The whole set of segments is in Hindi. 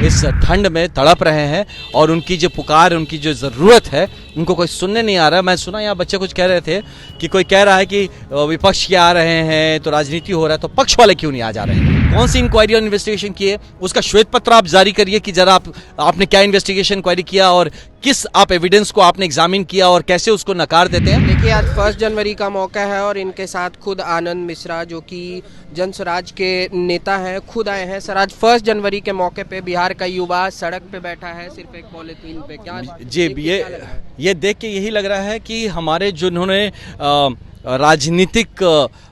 इस ठंड में तड़प रहे हैं और उनकी जो पुकार, उनकी जो ज़रूरत है, उनको कोई सुनने नहीं आ रहा। मैं सुना यहाँ बच्चे कुछ कह रहे थे कि कोई कह रहा है कि विपक्ष के आ रहे हैं तो राजनीति हो रहा है, तो पक्ष वाले क्यों नहीं आ जा रहे हैं? कौन सी इंक्वायरी और इन्वेस्टिगेशन की है, उसका श्वेत पत्र आप जारी करिए कि जरा आपने क्या इन्वेस्टिगेशन इंक्वायरी किया और किस आप एविडेंस को आपने एग्जामिन किया और कैसे उसको नकार देते हैं। देखिए, आज 1 जनवरी का मौका है और इनके साथ खुद आनंद मिश्रा जो कि जन स्वराज के नेता हैं खुद आए हैं। सर, आज 1 जनवरी के मौके पे बिहार का युवा सड़क पे बैठा है सिर्फ एक पॉलिथीन पे। क्या जी, ये देख के यही लग रहा है कि हमारे जिन्होंने राजनीतिक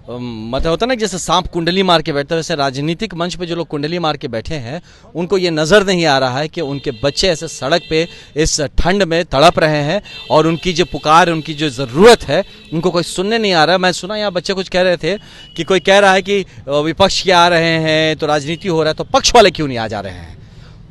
मतलब होता है ना, जैसे सांप कुंडली मार के बैठता है, वैसे राजनीतिक मंच पे जो लोग कुंडली मार के बैठे हैं उनको ये नज़र नहीं आ रहा है कि उनके बच्चे ऐसे सड़क पे इस ठंड में तड़प रहे हैं और उनकी जो पुकार, उनकी जो ज़रूरत है, उनको कोई सुनने नहीं आ रहा। मैं सुना यहाँ बच्चे कुछ कह रहे थे कि कोई कह रहा है कि विपक्ष के आ रहे हैं तो राजनीति हो रहा है, तो पक्ष वाले क्यों नहीं आ जा रहे हैं?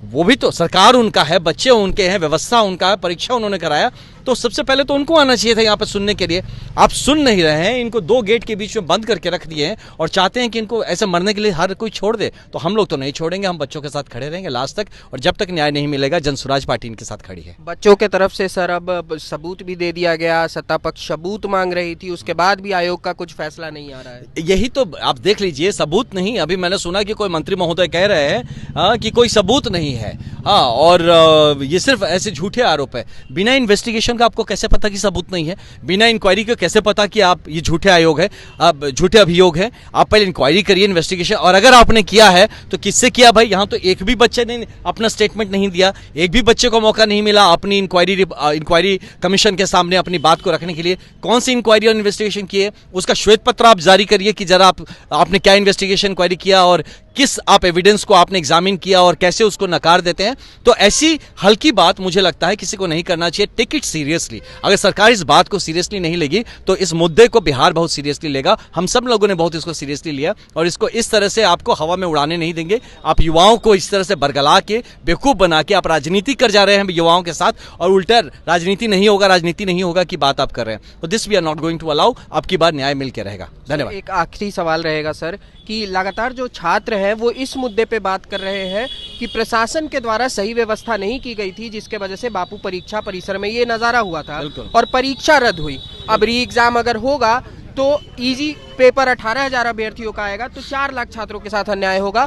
वो भी तो सरकार उनका है, बच्चे उनके हैं, व्यवस्था उनका है, परीक्षा उन्होंने कराया, तो सबसे पहले तो उनको आना चाहिए था यहाँ पर सुनने के लिए। आप सुन नहीं रहे हैं, इनको 2 गेट के बीच में बंद करके रख दिए हैं और चाहते हैं कि इनको ऐसे मरने के लिए हर कोई छोड़ दे। तो हम लोग तो नहीं छोड़ेंगे, हम बच्चों के साथ खड़े रहेंगे लास्ट तक, और जब तक न्याय नहीं मिलेगा जन स्वराज पार्टी इनके साथ खड़ी है। बच्चों के तरफ से सर अब सबूत भी दे दिया गया, सत्ता पक्ष सबूत मांग रही थी, उसके बाद भी आयोग का कुछ फैसला नहीं आ रहा है। यही तो आप देख लीजिए, सबूत नहीं। अभी मैंने सुना कि कोई मंत्री महोदय कह रहे हैं कि कोई सबूत नहीं है, और ये सिर्फ ऐसे झूठे आरोप है। बिना इन्वेस्टिगेशन का आपको कैसे पता कि सबूत नहीं है? बिना इंक्वायरी के कैसे पता कि आप ये झूठे आयोग है, आप झूठे अभियोग है? आप पहले इंक्वायरी करिए, इन्वेस्टिगेशन, और अगर आपने किया है तो किससे किया भाई? यहाँ तो एक भी बच्चे ने अपना स्टेटमेंट नहीं दिया, एक भी बच्चे को मौका नहीं मिला अपनी इंक्वायरी कमीशन के सामने अपनी बात को रखने के लिए। कौन सी इंक्वायरी और इन्वेस्टिगेशन की है, उसका श्वेत पत्र आप जारी करिए कि जरा आपने क्या इन्वेस्टिगेशन इंक्वायरी किया और किस आप एविडेंस को आपने एग्जामिन किया और कैसे उसको नकार देते हैं। तो ऐसी हल्की बात मुझे लगता है किसी को नहीं करना चाहिए। Take it seriously. अगर सरकार इस बात को सीरियसली नहीं लेगी तो इस मुद्दे को बिहार बहुत सीरियसली लेगा। हम सब लोगों ने बहुत इसको सीरियसली लिया और इसको इस तरह से आपको हवा में उड़ाने नहीं देंगे। आप युवाओं को इस तरह से बरगला के, बेवकूफ बना के आप राजनीति कर जा रहे हैं युवाओं के साथ, और उल्टा राजनीति नहीं होगा की बात आप कर रहे हैं। तो this we are not going to allow. अब की बार न्याय मिल के रहेगा। धन्यवाद। एक आखिरी सवाल रहेगा सर कि लगातार जो छात्र हैं वो इस मुद्दे पे बात कर रहे हैं कि प्रशासन के द्वारा सही व्यवस्था नहीं की गई थी, जिसके वजह से बापू परीक्षा परिसर में ये नजारा हुआ था और परीक्षा रद्द हुई। अब री एग्जाम अगर होगा तो इजी पेपर 18,000 अभ्यर्थियों का आएगा तो 4 लाख छात्रों के साथ अन्याय होगा,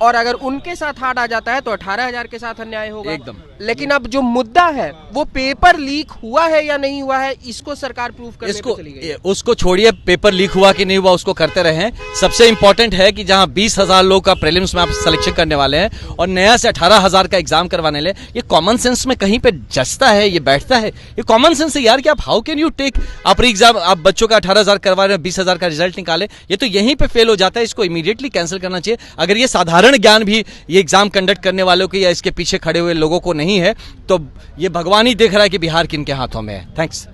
और अगर उनके साथ हार्ड आ जाता है तो 18,000 के साथ अन्याय होगा एकदम। लेकिन अब जो मुद्दा है वो पेपर लीक हुआ है या नहीं हुआ है, इसको सरकार प्रूफ करने पे चली गई। उसको छोड़िए, पेपर लीक हुआ कि नहीं हुआ उसको करते रहे। सबसे इंपॉर्टेंट है कि जहां 20,000 लोग का प्रीलिम्स में आप सिलेक्शन करने वाले हैं और नया से 18,000 का एग्जाम करवाने ले, ये कॉमन सेंस में कहीं पे जचता है, ये बैठता है? ये कॉमन सेंस है यार कि आप हाउ कैन यू टेक आप एग्जाम, आप बच्चों का 18,000 करवा रहे हैं, 20,000 का रिजल्ट निकाले, ये तो यहीं पे फेल हो जाता है। इसको इमीडिएटली कैंसिल करना चाहिए। अगर ये साधारण ज्ञान भी ये एग्जाम कंडक्ट करने वालों को या इसके पीछे खड़े हुए लोगों को नहीं है तो ये भगवान ही देख रहा है कि बिहार किनके हाथों में है। थैंक्स।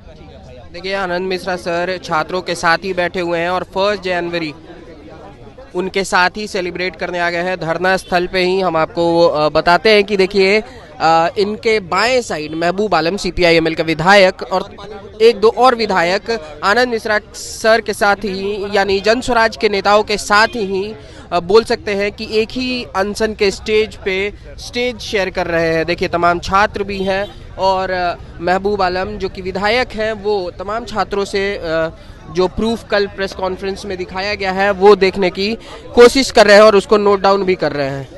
देखिए, आनंद मिश्रा सर छात्रों के साथ ही बैठे हुए हैं और 1 जनवरी उनके साथ ही सेलिब्रेट करने आ गए हैं। धरना स्थल पे ही हम आपको बताते हैं कि देखिए इनके बाएं साइड महबूब आलम CPI-ML का विधायक और 1-2 और विधायक आनंद मिश्रा सर के साथ ही, यानी जन स्वराज के नेताओं के साथ ही बोल सकते हैं कि एक ही अनशन के स्टेज पे स्टेज शेयर कर रहे हैं। देखिए, तमाम छात्र भी हैं और महबूब आलम जो कि विधायक हैं वो तमाम छात्रों से जो प्रूफ कल प्रेस कॉन्फ्रेंस में दिखाया गया है वो देखने की कोशिश कर रहे हैं और उसको नोट डाउन भी कर रहे हैं।